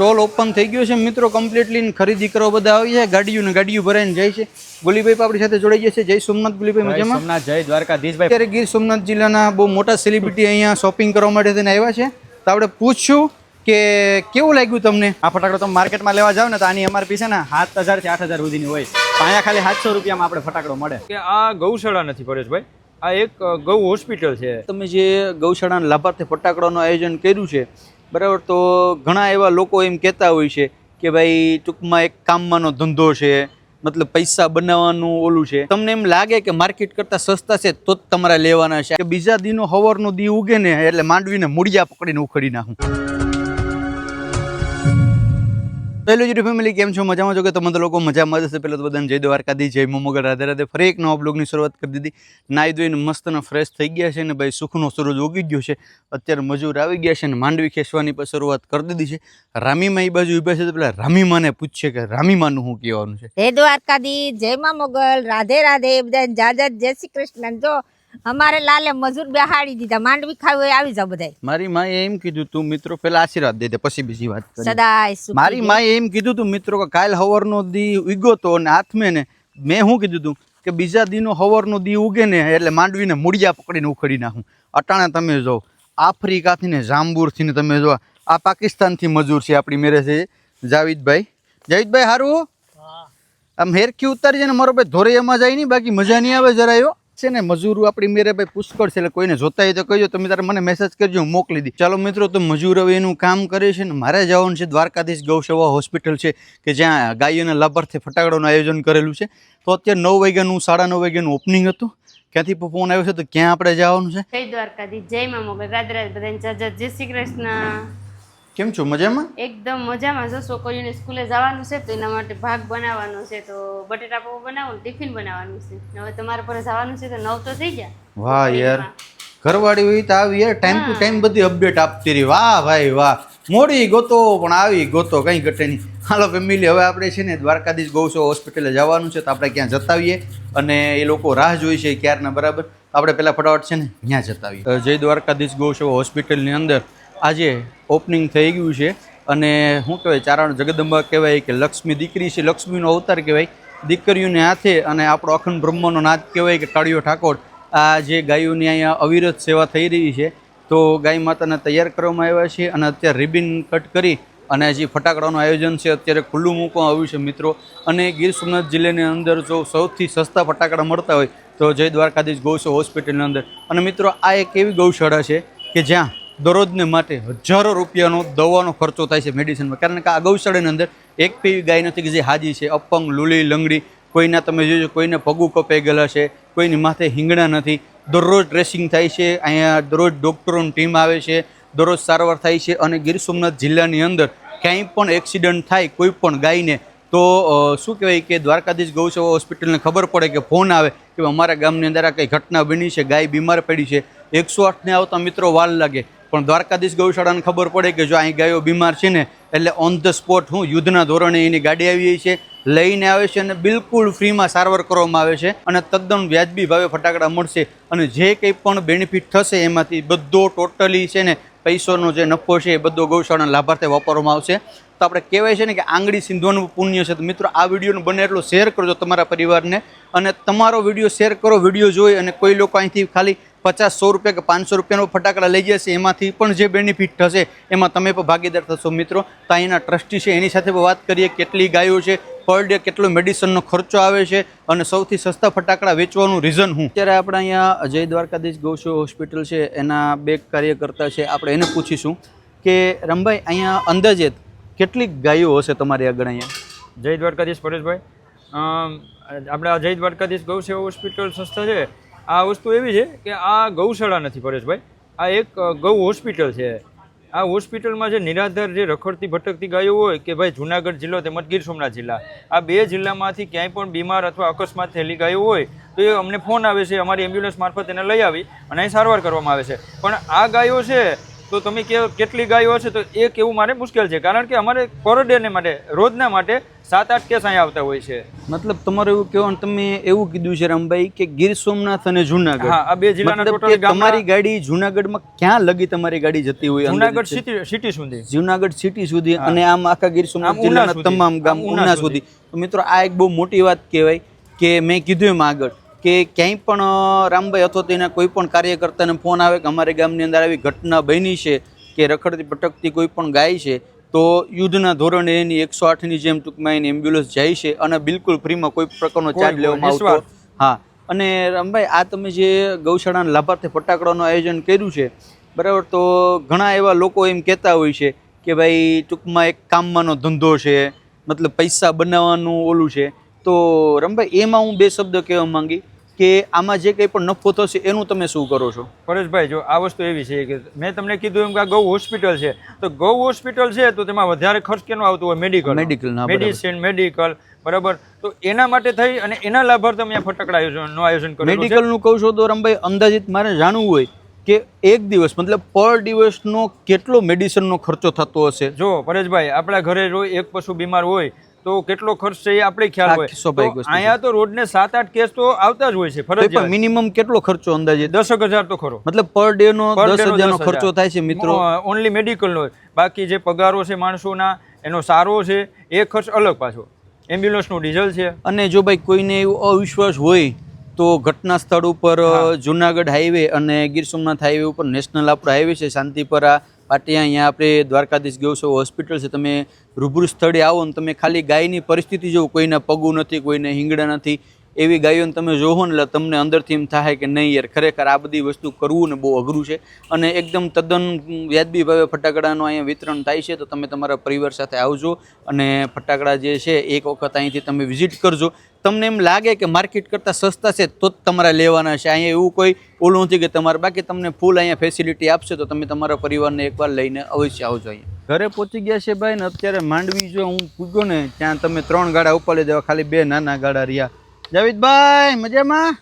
Stall open થઈ ગયો છે મિત્રો કમ્પ્લીટલી ખરીદી કરવા બધા આવી છે ગાડીઓ ભરાઈને જાય છે ગુલીભાઈ આપણી સાથે જોડાઈ ગયા છે જય સોમનાથ ગુલીભાઈ મજામાં સોમનાથ જય દ્વારકાધીશભાઈ અત્યારે ગીર સોમનાથ જિલ્લાના બહુ મોટા સેલિબ્રિટી અહીંયા શોપિંગ કરવા માટે થઈને આવ્યા છે તો આપણે પૂછશું કે કેવું લાગ્યું તમને આ ફટાકડો તમે માર્કેટમાં લેવા જાવ ને તો આની એમઆરપી છે ને 7000 થી 8000 સુધીની હોય અહીંયા ખાલી 700 રૂપિયામાં આપણે ફટાકડો મળે કે આ ગૌશાળા નથી પરેશભાઈ આ એક ગૌ હોસ્પિટલ છે તમે જે ગૌશાળાના લાભાર્થી ફટાકડાનું આયોજન કર્યું છે બરાબર તો ઘણા એવા લોકો એમ કહેતા હોય છે કે ભાઈ ટૂંકમાં એક કામમાંનો ધંધો છે મતલબ પૈસા બનાવવાનું ઓલું છે તમને એમ લાગે કે માર્કેટ કરતાં સસ્તા છે તો જ તમારે લેવાના છે કે બીજા દીનો હવારનો દી ઉગે ને એટલે માંડવીને મૂળિયા પકડીને ઉખડી નાખું હેલો યુટ્યુબ ફેમિલી કેમ છો મજામાં છો કે તમે તો લોકો મજામાં જશે પહેલાં તો બધાને જય દ્વારકાધીશ જય મોગલ રાધે રાધે ફરી એક નવા બ્લોગની શરૂઆત કરી દીધી નાહી ધોઈને મસ્ત અને ફ્રેશ થઈ ગયા છે ને ભાઈ સુખનો સૂરજ ઉગી ગયો છે અત્યારે મજૂર આવી ગયા છે ને માંડવી ખેંચવાની પર શરૂઆત કરી દીધી છે રામીમાં એ બાજુ ઊભા છે તો પેલા રામીમાને પૂછશે કે રામીમાનું શું કહેવાનું છે જય દ્વારકાધીશ જય માં મોગલ રાધે રાધે બધાને જાજત જય શ્રી કૃષ્ણ જો અમારે લાલે મજૂર બેહાડી દીધા માંડવી ખાવી હોય આવી જાવ બધાય મારી માએ એમ કીધું તું મિત્રો પેલા આશીર્વાદ દે દે પછી બીજી વાત કરી સદાય સુખી મારી માએ એમ કીધું તું મિત્રો કે કાલ હવારનો દી ઉગ્યો તો અને હાથમે ને મેં શું કીધું તું કે બીજા દીનો હવારનો દી ઉગે ને એટલે માંડવીને મૂળિયા પકડીને ઉખડી નાખું અટાણે તમે જો આફ્રિકાથી ને જાંબુરથી ને તમે જો આ પાકિસ્તાનથી મજૂર છે આપણી મેરે છે જાવીદભાઈ હારું આમ હેરખી ઉતારી છે ને મારો ભાઈ ધોરૈયામાં જાય નહીં બાકી મજા નહીં આવે જરાયો છે ને મજૂરો આપણી મેરે ભાઈ પુષ્કળ છે એટલે કોઈને જોતા હોય તો કહેજો તમે તારે મને મેસેજ કરજો હું મોકલી દી ચાલો મિત્રો તો મજૂર હવે એનું કામ કરે છે ને મારે જવાનું છે દ્વારકાધીશ ગૌસેવા હોસ્પિટલ છે કે જ્યાં ગાયોના લાભાર્થી ફટાકડાનું આયોજન કરેલું છે તો અત્યારે 9 વાગ્યાનું 9:30 વાગ્યાનું ઓપનિંગ હતું ક્યાંથી ફોન આવ્યો છે તો ક્યાં આપણે જવાનું છે જય દ્વારકાધીશ જય માં મોગલ રાધે રાધે બધાને જાજત જય શ્રી કૃષ્ણ કેમ છો મજામાં એકદમ મજામાં છો છોકરીઓને સ્કૂલે જવાનું છે તો એના માટે ભાગ બનાવવાનો છે તો બટેટા પૌવા બનાવવાનું ટિફિન બનાવવાનું છે હવે તમારા પર જવાનું છે તો 9 તો થઈ ગયા વાહ યાર ઘરવાળી હોય તો આવી યાર ટાઈમ ટુ ટાઈમ બધી અપડેટ આપતી રહી વાહ ભાઈ વાહ મોડી ગોતો પણ આવી ગોતો કંઈ ઘટે નહીં હાલો ફેમિલી હવે આપણે છે ને દ્વારકાધીશ ગૌસેવા હોસ્પિટલે જવાનું છે તો આપણે ક્યાં જતાવીએ અને એ લોકો રાહ જોઈ છે ક્યારના બરાબર આપણે પહેલાં ફટાફટ છે ને ત્યાં જતાવીએ જય દ્વારકાધીશ ગૌસેવા હોસ્પિટલની અંદર આજે ઓપનિંગ થઈ ગયું છે અને શું કહેવાય ચારણ જગદંબા કહેવાય કે લક્ષ્મી દીકરી છે લક્ષ્મીનો અવતાર કહેવાય દીકરીઓને હાથે અને આપણો અખંડ બ્રહ્મનો નાદ કહેવાય કે કાળિયો ઠાકોર આ જે ગાયોની અહીંયા અવિરત સેવા થઈ રહી છે તો ગાય માતાને તૈયાર કરવામાં આવ્યા છે અને અત્યારે રિબિન કટ કરી અને જે ફટાકડાનું આયોજન છે અત્યારે ખુલ્લું મૂકવામાં આવ્યું છે મિત્રો અને ગીર સોમનાથ જિલ્લાની અંદર જો સૌથી સસ્તા ફટાકડા મળતા હોય તો જય દ્વારકાધીશ ગૌસેવા હોસ્પિટલની અંદર અને મિત્રો આ એક એવી ગૌશાળા છે કે જ્યાં દરરોજને માટે હજારો રૂપિયાનો દવાનો ખર્ચો થાય છે મેડિસિનમાં કારણ કે આ ગૌશાળાની અંદર એક પેવી ગાય નથી કે જે હાજી છે અપંગ લૂલી લંગડી કોઈના તમે જોજો કોઈને પગું કપાઈ ગયેલા છે કોઈની માથે હિંગણા નથી દરરોજ ડ્રેસિંગ થાય છે અહીંયા દરરોજ ડૉક્ટરોની ટીમ આવે છે દરરોજ સારવાર થાય છે અને ગીર સોમનાથ જિલ્લાની અંદર ક્યાંય પણ એક્સિડન્ટ થાય કોઈ પણ ગાયને તો શું કહેવાય કે દ્વારકાધીશ ગૌસેવા હોસ્પિટલને ખબર પડે કે ફોન આવે કે અમારા ગામની અંદર આ કંઈ ઘટના બની છે ગાય બીમાર પડી છે 108ને આવતા મિત્રો વાર લાગે પણ દ્વારકાધીશ ગૌશાળાને ખબર પડે કે જો અહીં ગાયો બીમાર છે ને એટલે ઓન ધ સ્પોટ યુદ્ધના ધોરણે એની ગાડી આવી છે લઈને આવે છે અને બિલકુલ ફ્રીમાં સારવાર કરવામાં આવે છે અને તદ્દન વ્યાજબી ભાવે ફટાકડા મળશે અને જે કંઈ પણ બેનિફિટ થશે એમાંથી બધો ટોટલી છે ને પૈસાનો જે નફો છે એ બધો ગૌશાળાના લાભાર્થે વાપરવામાં આવશે તો આપણે કહેવાય છે ને કે આંગળી સિંધવાનું પુણ્ય છે તો મિત્રો આ વિડીયોને બને એટલો શેર કરજો તમારા પરિવારને અને તમારો વિડીયો શેર કરો વિડીયો જોઈ અને કોઈ લોકો અહીંથી ખાલી 50-100 રૂપિયા કે 500 રૂપિયાનો ફટાકડા લઈ જશે એમાંથી પણ જે બેનિફિટ થશે એમાં તમે પણ ભાગીદાર થશો મિત્રો તો અહીંના ટ્રસ્ટી છે એની સાથે વાત કરીએ કેટલી ગાયો છે પર ડે કેટલો મેડિસિનનો ખર્ચો આવે છે અને સૌથી સસ્તા ફટાકડા વેચવાનું રીઝન શું અત્યારે આપણે અહીંયા જય દ્વારકાધીશ ગૌસેવા હોસ્પિટલ છે એના બે કાર્યકર્તા છે આપણે એને પૂછીશું કે રમભાઈ અહીંયા અંદાજે કેટલીક ગાયો હશે તમારી આગળ અહીંયા જય દ્વારકાધીશ પરેશભાઈ આપણે જય દ્વારકાધીશ ગૌસેવા હોસ્પિટલ સંસ્થા છે આ વસ્તુ એવી છે કે આ ગૌશાળા નથી પરેશભાઈ આ એક ગૌ હોસ્પિટલ છે આ હોસ્પિટલમાં જે નિરાધાર જે રખડતી ભટકતી ગાયો હોય કે ભાઈ જુનાગઢ જિલ્લો તેમજ ગીર સોમનાથ જિલ્લા આ બે જિલ્લામાંથી ક્યાંય પણ બીમાર અથવા અકસ્માત થયેલી ગાયો હોય તો એ અમને ફોન આવે છે અમારી એમ્બ્યુલન્સ મારફત એને લઈ આવી અને અહીં સારવાર કરવામાં આવે છે પણ આ ગાયો છે તો તમે કેટલી ગાયો હશે તો એ કેવું મારે મુશ્કેલ છે, કારણ કે અમારે પર ડે ને માટે રોજના માટે 7-8 કેસ અહીંયા આવતા હોય છે. મતલબ તમારે એવું કહેવાનું, તમે એવું કીધું છે રામભાઈ કે ગીર સોમનાથ અને જુનાગઢ, હા, આ બે જિલ્લાના મતલબ ટોટલ કે તમારી ગાડી જુનાગઢમાં ક્યાં લગી તમારી ગાડી જતી હોય? જુનાગઢ સિટી સુધી. જુનાગઢ સિટી સુધી અને આમ આખા ગીર સોમનાથ જિલ્લાના તમામ ગામ ઉના સુધી. તો મિત્રો આ એક બહુ મોટી વાત કહેવાય કે મેં કીધું એમ આગળ કે ક્યાંય પણ રામભાઈ અથવા તો એના કોઈ પણ કાર્યકર્તાને ફોન આવે કે અમારે ગામની અંદર આવી ઘટના બની છે કે રખડતી ભટકતી કોઈ પણ ગાય છે, તો યુદ્ધના ધોરણે એની 108ની જેમ ટૂંકમાં એની એમ્બ્યુલન્સ જાય છે અને બિલકુલ ફ્રીમાં કોઈ પ્રકારનો ચાર્જ લેવામાં આવતો. હા, અને રામભાઈ આ તમે જે ગૌશાળાના લાભાર્થી ફટાકડાનું આયોજન કર્યું છે, બરાબર, તો ઘણા એવા લોકો એમ કહેતા હોય છે કે ભાઈ ટૂંકમાં એક કામમાંનો ધંધો છે, મતલબ પૈસા બનાવવાનું ઓલું છે. તો રામભાઈ એમાં હું 2 શબ્દ કહેવા માંગી કે આમાં જે કંઈ પણ નફો થશે એનું તમે શું કરો છો? પરેશભાઈ, જો આ વસ્તુ એવી છે કે મેં તમને કીધું એમ કે આ ગૌ હોસ્પિટલ છે, તો ગૌ હોસ્પિટલ છે તો તેમાં વધારે ખર્ચ કેનો આવતો હોય? મેડિકલ, મેડિસિન, મેડિકલ, બરાબર. તો એના માટે થઈ અને એના લાભાર્થે અમે ફટાકડા નું આયોજન કર્યું. મેડિકલનું કહું છો તો રામભાઈ અંદાજિત મારે જાણવું હોય કે એક દિવસ મતલબ પર દિવસનો કેટલો મેડિસિનનો ખર્ચો થતો હશે? જો પરેશભાઈ, આપણા ઘરે એક પશુ બીમાર હોય તો કેટલો ખર્ચ છે એ આપણે ખ્યાલ હોય. અહીંયા તો રોજને 7-8 કેસ તો આવતા જ હોય છે ફરજિયાત. મિનિમમ કેટલો ખર્ચો અંદાજે? 10,000 તો ખરો. મતલબ પર ડે નો 10,000 નો ખર્ચો થાય છે મિત્રો, ઓનલી મેડિકલ નો. બાકી જે પગારો છે માણસોના, એનો સારો છે, એ ખર્ચ અલગ પાછો. એમ્બ્યુલન્સ નું ડીઝલ છે. અને જો ભાઈ કોઈને એવું અવિશ્વાસ હોય તો ઘટના સ્થળ ઉપર જુનાગઢ હાઈવે અને ગીર સોમનાથ હાઈવે ઉપર નેશનલ આપણો હાઈવે છે શાંતિપરા પાટિયા, અહીંયા આપણે દ્વારકાધીશ ગૌસેવા હોસ્પિટલ છે. તમે રૂબરૂ સ્થળે આવો ને તમે ખાલી ગાયની પરિસ્થિતિ જોવો, કોઈના પગું નથી, કોઈને હિંગડા નથી, એવી ગાયોને તમે જોવો ને એટલે તમને અંદરથી એમ થાય કે નહીં યાર, ખરેખર આ બધી વસ્તુ કરવું ને બહુ અઘરું છે. અને એકદમ તદ્દન વ્યાજબી ભાવે ફટાકડાનું અહીંયા વિતરણ થાય છે. તો તમે તમારા પરિવાર સાથે આવજો અને ફટાકડા જે છે એક વખત અહીંથી તમે વિઝિટ કરજો. તમને એમ લાગે કે માર્કેટ કરતાં સસ્તા છે તો જ તમારે લેવાના છે. અહીંયા એવું કોઈ ઓલું નથી કે તમારે, બાકી તમને ફૂલ અહીંયા ફેસિલિટી આપશે તો તમે તમારા પરિવારને એકવાર લઈને અવશ્ય આવજો. અહીંયા ઘરે પહોંચી ગયા છે ભાઈ ને અત્યારે માંડવી જો હું પૂછ્યો ને ત્યાં તમે 3 ગાડા ઉપાડી દેવા, ખાલી 2 નાના ગાડા રહ્યા. જાવેદભાઈ મજામાં?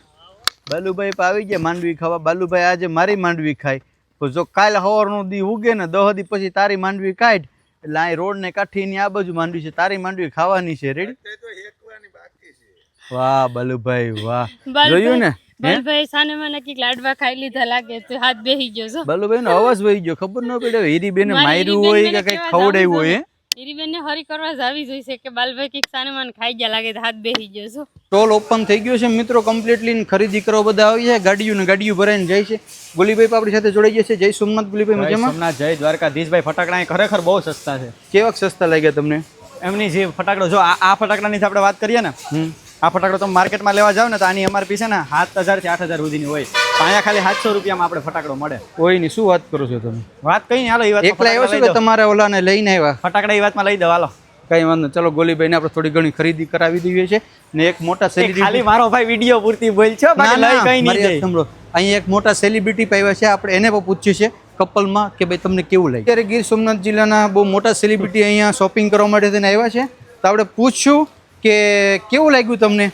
બાલુભાઈ આવી ગયા માંડવી ખાવા. બાલુભાઈ આજે મારી માંડવી ખાય તો જો કાલ સવારનો દી ઉગે ને 10 દી પછી તારી માંડવી કાઢ, એટલે અહીં રોડ ને કાઠીની આ બાજુ માંડવી છે, તારી માંડવી ખાવાની છે. રેડી? વાહ બાલુભાઈ વાહ, જોયું ને? બાલુભાઈ સાને મને કઈક લાડવા ખાઈ લીધા લાગે તો હાથ બેહી ગયો છો. બાલુભાઈ નો અવાજ વહી ગયો, ખબર ન પડી હીરીબેન માર્યું હોય કે કઈક ખવડાવ્યું હોય. હીરીબેન ને હરી કરવા જ આવી જોઈશે કે બાલુભાઈ કઈક સાને મને ખાઈ ગયા લાગે તો હાથ બેહી ગયો છો. સ્ટોલ ઓપન થઈ ગયો છે મિત્રો કમ્પ્લીટલી, ખરીદી કરવા બધા આવી જાય, ગાડીઓ ભરાઈને જાય છે. ગોલીભાઈ આપણી સાથે જોડાઈ જશે. જય સોમનાથ ગોલીભાઈ, મજામાં? સોમનાથ, જય દ્વારકાધીશભાઈ. ફટાકડા ખરેખર બહુ સસ્તા છે. કેવા સસ્તા લાગ્યા તમને? એમની જે ફટાકડો, જો આ ફટાકડાની આપણે વાત કરીએ ને, આ ફટાકડો તમે માર્કેટમાં લેવા જાવ ને તો આની MRP છે ને 7,000 થી 8,000 સુધીની હોય. અહીંયા ખાલી 700 રૂપિયામાં આપણે ફટાકડો મળે. કોઈ નહીં, શું વાત કરો છો તમે? વાત કઈ નહીં, હાલો એ વાત એકલા આવ્યો છો કે તમારા ઓલાને લઈને આવ્યા? ફટાકડા એ વાતમાં લઈ દો, હાલો કઈ વાંધો. ચલો ગોલીભાઈને આપણે થોડી ઘણી ખરીદી કરાવી દઈએ છે ને એક મોટા સેલિબ્રિટી, ખાલી મારો ભાઈ વિડીયો પૂરતી બોલ છો, બાકી લઈ કઈ નહીં. સાંભળો, અહીંયા એક મોટા સેલિબ્રિટી પાવ્યા છે, આપણે એને પણ પૂછ્યું છે કપલમાં કે ભાઈ તમને કેવું લાગ્યું. અત્યારે ગીર સોમનાથ જિલ્લાના બહુ મોટા સેલિબ્રિટી અહીંયા શોપિંગ કરવા માટે થઈને આવ્યા છે, તો આપણે પૂછશું કે કેવું લાગ્યું તમને?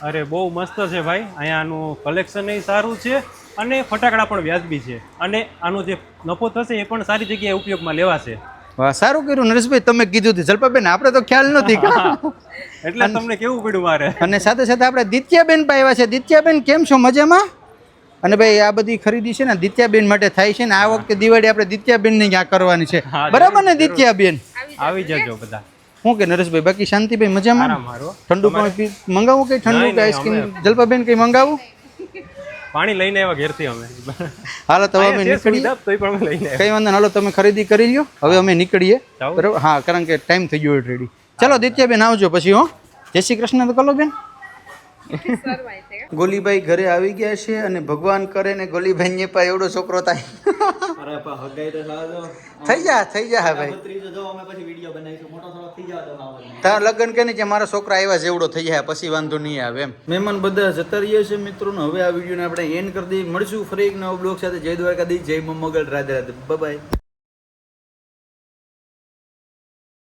અરે બહુ મસ્ત છે ભાઈ, અહીંયાનું કલેક્શન સારું છે અને ફટાકડા પણ વ્યાજબી છે અને આનો જે નફો થશે એ પણ સારી જગ્યાએ ઉપયોગમાં લેવાશે. વાહ, સારું કર્યું નરેશભાઈ, તમે કીધું હતું. જલ્પાબેન આપણે તો ખ્યાલ નથી એટલે તમને કેવું પડ્યું મારે. અને સાથે સાથે આપણે દિત્યાબેન પાવ્યા છે. દિત્યાબેન કેમ છો, મજામાં? અને ભાઈ આ બધી ખરીદી છે ને દિત્યાબેન માટે થાય છે ને આ વખતે દિવાળી આપણે દિત્યાબેન ને ક્યાં કરવાની છે, બરાબર ને દિત્યાબેન? આવી જજો બધા. શું કે નરેશભાઈ, બાકી શાંતિભાઈ મજામાં? ઠંડુ પાણી મંગાવું કે ઠંડુ કે આઈસ્ક્રીમ? જલ્પાબેન કઈ મંગાવું? પાણી લઈને આવ્યા ઘેરથી અમે. હાલો તો અમે નીકળીએ. કઈ વાંધો, હાલો તમે ખરીદી કરી લ્યો, હવે અમે નીકળીએ. બરાબર? હા, કારણ કે ટાઈમ થઈ ગયો રેડી. ચલો દિત્યાબેન આવજો પછી. હો, જય શ્રી કૃષ્ણ. તો કલો બેન. ગોલીભાઈ ઘરે આવી ગયા છે અને ભગવાન કરે ને ગોલીભાઈ ને પા એવડો છોકરો થાય. થઈ જા ભાઈ, તાર લગ્ન કે ને મારા છોકરા આવ્યા છે એવડો થઈ જાય પછી વાંધો નહીં આવે એમ. મહેમાન બધા જતા રહીએ છે મિત્રો. હવે આ વિડીયોને આપણે એન્ડ કરી દઈએ. મળશું ફરી એક નવા બ્લોગ સાથે. જય દ્વારકાધીશ, જય મોગલ, રાધે રાધે, બાય બાય.